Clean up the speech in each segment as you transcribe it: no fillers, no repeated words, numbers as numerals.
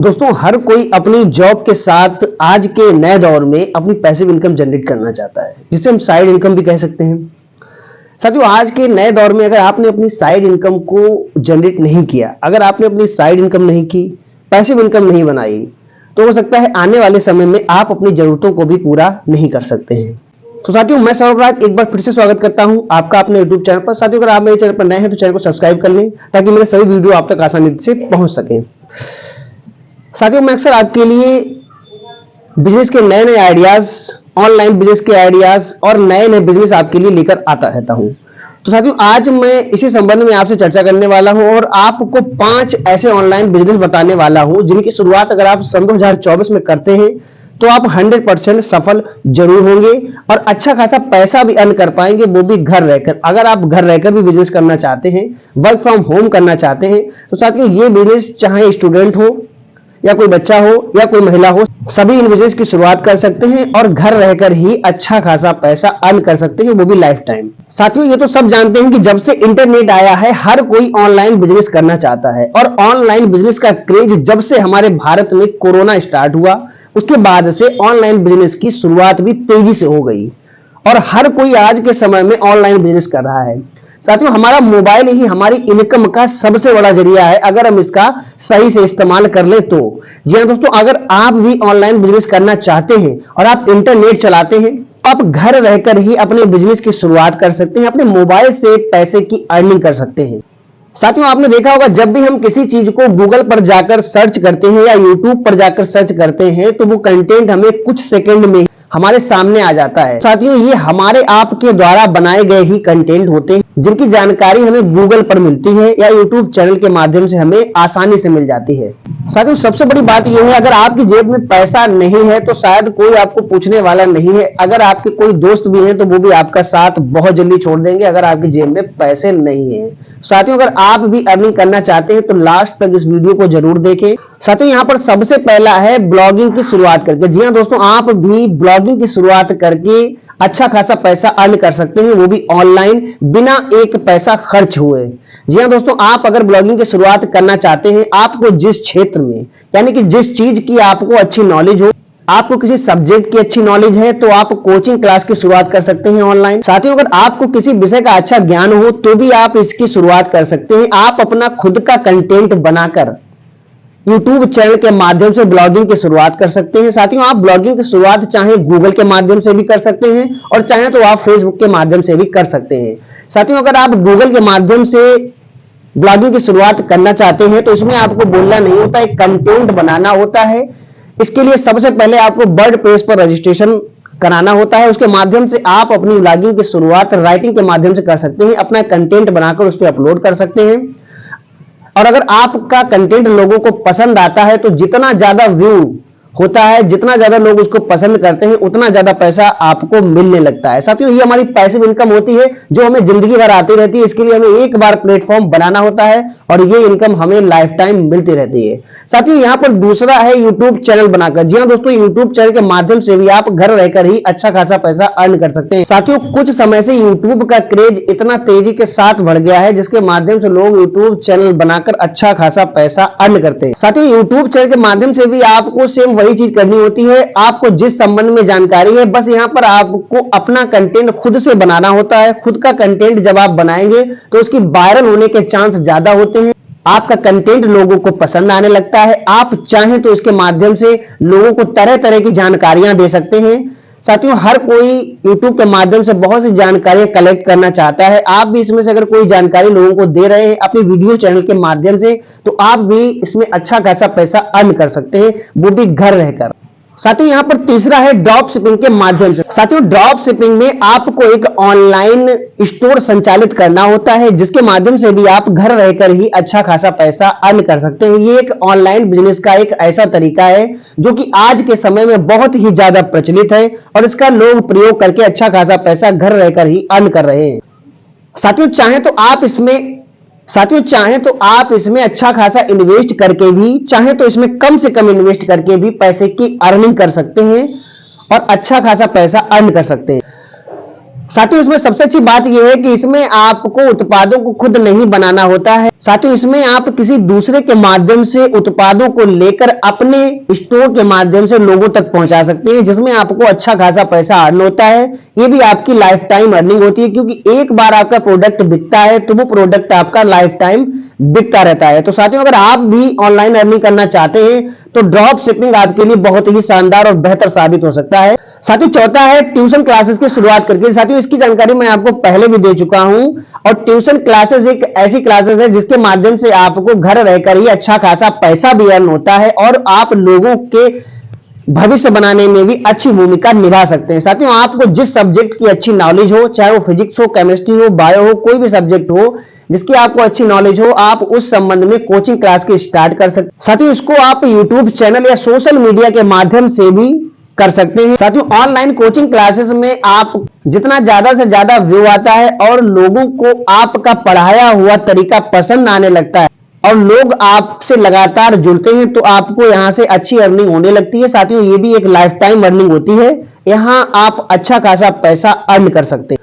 दोस्तों, हर कोई अपनी जॉब के साथ आज के नए दौर में अपनी पैसिव इनकम जनरेट करना चाहता है, जिसे हम साइड इनकम भी कह सकते हैं। साथियों, आज के नए दौर में अगर आपने अपनी साइड इनकम को जनरेट नहीं किया, अगर आपने अपनी साइड इनकम नहीं की, पैसिव इनकम नहीं बनाई, तो हो सकता है आने वाले समय में आप अपनी जरूरतों को भी पूरा नहीं कर सकते हैं। तो साथियों, मैं सौरभ राज एक बार फिर से स्वागत करता हूं आपका अपने यूट्यूब चैनल पर। साथियों, अगर आप मेरे चैनल पर नए हैं तो चैनल को सब्सक्राइब कर लें ताकि मेरे सभी वीडियो आप तक आसानी से पहुंच सकें। साथियों, मैं अक्सर आपके लिए बिजनेस के नए नए आइडियाज, ऑनलाइन बिजनेस के आइडियाज और नए नए बिजनेस आपके लिए लेकर आता रहता हूं। तो साथियों, आज मैं इसी संबंध में आपसे चर्चा करने वाला हूं और आपको 5 ऐसे ऑनलाइन बिजनेस बताने वाला हूं जिनकी शुरुआत अगर आप सन 2024 में करते हैं तो आप 100% सफल जरूर होंगे और अच्छा खासा पैसा भी अर्न कर पाएंगे, वो भी घर रहकर। अगर आप घर रहकर भी बिजनेस करना चाहते हैं, वर्क फ्रॉम होम करना चाहते हैं, तो साथियों ये बिजनेस चाहे स्टूडेंट हो या कोई बच्चा हो या कोई महिला हो, सभी इन बिजनेस की शुरुआत कर सकते हैं और घर रहकर ही अच्छा खासा पैसा अर्न कर सकते हैं, वो भी लाइफ टाइम। साथियों, ये तो सब जानते हैं कि जब से इंटरनेट आया है हर कोई ऑनलाइन बिजनेस करना चाहता है और ऑनलाइन बिजनेस का क्रेज जब से हमारे भारत में कोरोना स्टार्ट हुआ उसके बाद से ऑनलाइन बिजनेस की शुरुआत भी तेजी से हो गई और हर कोई आज के समय में ऑनलाइन बिजनेस कर रहा है। साथियों, हमारा मोबाइल ही हमारी इनकम का सबसे बड़ा जरिया है अगर हम इसका सही से इस्तेमाल कर ले तो। जी हाँ दोस्तों, अगर आप भी ऑनलाइन बिजनेस करना चाहते हैं और आप इंटरनेट चलाते हैं, आप घर रहकर ही अपने बिजनेस की शुरुआत कर सकते हैं, अपने मोबाइल से पैसे की अर्निंग कर सकते हैं। साथियों, आपने देखा होगा जब भी हम किसी चीज को गूगल पर जाकर सर्च करते हैं या यूट्यूब पर जाकर सर्च करते हैं तो वो कंटेंट हमें कुछ सेकंड में हमारे सामने आ जाता है। साथियों, ये हमारे आप के द्वारा बनाए गए ही कंटेंट होते हैं जिनकी जानकारी हमें गूगल पर मिलती है या यूट्यूब चैनल के माध्यम से हमें आसानी से मिल जाती है। साथियों, सबसे बड़ी बात यह है अगर आपकी जेब में पैसा नहीं है तो शायद कोई आपको पूछने वाला नहीं है। अगर आपके कोई दोस्त भी हैं तो वो भी आपका साथ बहुत जल्दी छोड़ देंगे अगर आपकी जेब में पैसे नहीं है। साथियों, अगर आप भी अर्निंग करना चाहते हैं तो लास्ट तक इस वीडियो को जरूर देखें। साथियों, यहाँ पर सबसे पहला है ब्लॉगिंग की शुरुआत करके। जी हाँ दोस्तों, आप भी ब्लॉगिंग की शुरुआत करके अच्छा खासा पैसा अर्न कर सकते हैं, वो भी ऑनलाइन बिना एक पैसा खर्च हुए। जी हाँ दोस्तों, आप अगर ब्लॉगिंग की शुरुआत करना चाहते हैं, आपको जिस क्षेत्र में यानी कि जिस चीज की आपको अच्छी नॉलेज हो, आपको किसी सब्जेक्ट की अच्छी नॉलेज है तो आप कोचिंग क्लास की शुरुआत कर सकते हैं ऑनलाइन। साथियों, अगर आपको किसी विषय का अच्छा ज्ञान हो तो भी आप इसकी शुरुआत कर सकते हैं। आप अपना खुद का कंटेंट बनाकर यूट्यूब चैनल के माध्यम से ब्लॉगिंग की शुरुआत कर सकते हैं। साथियों, आप ब्लॉगिंग की शुरुआत चाहे गूगल के माध्यम से भी कर सकते हैं और चाहे तो आप फेसबुक के माध्यम से भी कर सकते हैं। साथियों, अगर आप गूगल के माध्यम से ब्लॉगिंग की शुरुआत करना चाहते हैं तो इसमें आपको बोलना नहीं होता, एक कंटेंट बनाना होता है। इसके लिए सबसे पहले आपको वर्डप्रेस पर रजिस्ट्रेशन कराना होता है, उसके माध्यम से आप अपनी ब्लॉगिंग की शुरुआत राइटिंग के माध्यम से कर सकते हैं, अपना कंटेंट बनाकर उस पर अपलोड कर सकते हैं। और अगर आपका कंटेंट लोगों को पसंद आता है तो जितना ज्यादा व्यू होता है, जितना ज्यादा लोग उसको पसंद करते हैं, उतना ज्यादा पैसा आपको मिलने लगता है। साथियों, ये हमारी पैसिव इनकम होती है जो हमें जिंदगी भर आती रहती है। इसके लिए हमें एक बार प्लेटफॉर्म बनाना होता है और ये इनकम हमें लाइफ टाइम मिलती रहती है। साथियों, यहाँ पर दूसरा है यूट्यूब चैनल बनाकर। जी हाँ दोस्तों, यूट्यूब चैनल के माध्यम से भी आप घर रहकर ही अच्छा खासा पैसा अर्न कर सकते हैं। साथियों, कुछ समय से यूट्यूब का क्रेज इतना तेजी के साथ बढ़ गया है जिसके माध्यम से लोग यूट्यूब चैनल बनाकर अच्छा खासा पैसा अर्न करते हैं। साथियों, यूट्यूब चैनल के माध्यम से भी आपको सेम वही चीज करनी होती है। आपको जिस संबंध में जानकारी है, बस यहाँ पर आपको अपना कंटेंट खुद से बनाना होता है। खुद का कंटेंट जब आप बनाएंगे तो उसकी वायरल होने के चांस ज्यादा होते हैं, आपका कंटेंट लोगों को पसंद आने लगता है। आप चाहें तो इसके माध्यम से लोगों को तरह तरह की जानकारियां दे सकते हैं। साथियों, हर कोई YouTube के माध्यम से बहुत सी जानकारियां कलेक्ट करना चाहता है। आप भी इसमें से अगर कोई जानकारी लोगों को दे रहे हैं अपनी वीडियो चैनल के माध्यम से तो आप भी इसमें अच्छा खासा पैसा अर्न कर सकते हैं, वो भी घर रहकर। साथियों, यहाँ पर तीसरा है ड्रॉप शिपिंग के माध्यम से। साथियों, ड्रॉप शिपिंग में आपको एक ऑनलाइन स्टोर संचालित करना होता है जिसके माध्यम से भी आप घर रहकर ही अच्छा खासा पैसा अर्न कर सकते हैं। ये एक ऑनलाइन बिजनेस का एक ऐसा तरीका है जो कि आज के समय में बहुत ही ज्यादा प्रचलित है और इसका लोग प्रयोग करके अच्छा खासा पैसा घर रहकर ही अर्न कर रहे हैं। साथियों, चाहें तो आप इसमें अच्छा खासा इन्वेस्ट करके भी, चाहे तो इसमें कम से कम इन्वेस्ट करके भी पैसे की अर्निंग कर सकते हैं और अच्छा खासा पैसा अर्न कर सकते हैं। साथियों इसमें सबसे अच्छी बात यह है कि इसमें आपको उत्पादों को खुद नहीं बनाना होता है। साथियों इसमें आप किसी दूसरे के माध्यम से उत्पादों को लेकर अपने स्टोर के माध्यम से लोगों तक पहुंचा सकते हैं, जिसमें आपको अच्छा खासा पैसा अर्न होता है। ये भी आपकी लाइफ टाइम अर्निंग होती है, क्योंकि एक बार आपका प्रोडक्ट बिकता है तो वो प्रोडक्ट आपका लाइफ टाइम बिकता रहता है। तो साथियों अगर आप भी ऑनलाइन अर्निंग करना चाहते हैं तो ड्रॉप शिपिंग आपके लिए बहुत ही शानदार और बेहतर साबित हो सकता है। साथियों चौथा है ट्यूशन क्लासेस की शुरुआत करके। साथियों इसकी जानकारी मैं आपको पहले भी दे चुका हूं, और ट्यूशन क्लासेस एक ऐसी क्लासेस है जिसके माध्यम से आपको घर रहकर ही अच्छा खासा पैसा भी अर्न होता है और आप लोगों के भविष्य बनाने में भी अच्छी भूमिका निभा सकते हैं। साथियों आपको जिस सब्जेक्ट की अच्छी नॉलेज हो, चाहे वो फिजिक्स हो, केमिस्ट्री हो, बायो हो, कोई भी सब्जेक्ट हो जिसकी आपको अच्छी नॉलेज हो, आप उस संबंध में कोचिंग क्लास की स्टार्ट कर सकते हैं। साथियों इसको आप यूट्यूब चैनल या सोशल मीडिया के माध्यम से भी कर सकते हैं। साथियों ऑनलाइन कोचिंग क्लासेस में आप जितना ज्यादा से ज्यादा व्यू आता है और लोगों को आपका पढ़ाया हुआ तरीका पसंद आने लगता है और लोग आपसे लगातार जुड़ते हैं तो आपको यहां से अच्छी अर्निंग होने लगती है। साथियों ये भी एक लाइफ टाइम अर्निंग होती है, यहां आप अच्छा खासा पैसा अर्न कर सकते हैं।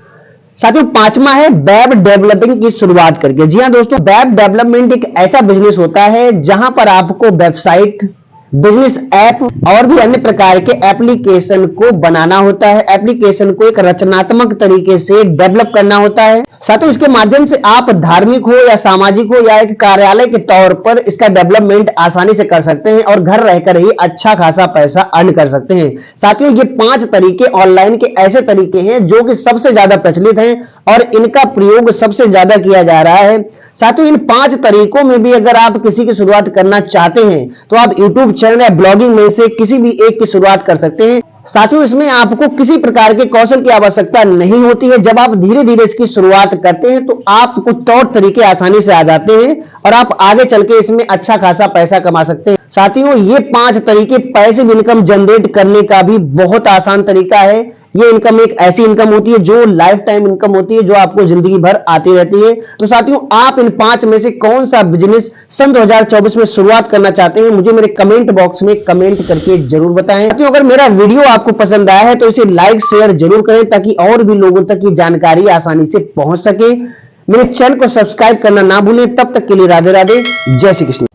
साथियों पांचवा है वेब डेवलपिंग की शुरुआत करके। जी हां दोस्तों, वेब डेवलपमेंट एक ऐसा बिजनेस होता है जहां पर आपको वेबसाइट, बिजनेस ऐप और भी अन्य प्रकार के एप्लीकेशन को बनाना होता है। एप्लीकेशन को एक रचनात्मक तरीके से डेवलप करना होता है। साथियों इसके माध्यम से आप धार्मिक हो या सामाजिक हो या एक कार्यालय के तौर पर इसका डेवलपमेंट आसानी से कर सकते हैं और घर रहकर ही अच्छा खासा पैसा अर्न कर सकते हैं। साथियों ये 5 तरीके ऑनलाइन के ऐसे तरीके हैं जो कि सबसे ज्यादा प्रचलित हैं और इनका प्रयोग सबसे ज्यादा किया जा रहा है। साथियों इन 5 तरीकों में भी अगर आप किसी की शुरुआत करना चाहते हैं तो आप YouTube चैनल या ब्लॉगिंग में से किसी भी एक की शुरुआत कर सकते हैं। साथियों इसमें आपको किसी प्रकार के कौशल की आवश्यकता नहीं होती है। जब आप धीरे धीरे इसकी शुरुआत करते हैं तो आपको तौर तरीके आसानी से आ जाते हैं और आप आगे चल के इसमें अच्छा खासा पैसा कमा सकते हैं। साथियों ये 5 तरीके पैसिव इनकम जनरेट करने का भी बहुत आसान तरीका है। ये इनकम एक ऐसी इनकम होती है जो लाइफ टाइम इनकम होती है, जो आपको जिंदगी भर आती रहती है। तो साथियों आप इन 5 में से कौन सा बिजनेस सन 2024 में शुरुआत करना चाहते हैं, मुझे मेरे कमेंट बॉक्स में कमेंट करके जरूर बताएं। साथियों अगर मेरा वीडियो आपको पसंद आया है तो इसे लाइक शेयर जरूर करें ताकि और भी लोगों तक ये जानकारी आसानी से पहुंच सके। मेरे चैनल को सब्सक्राइब करना ना भूलें। तब तक के लिए राधे राधे, जय श्री कृष्ण।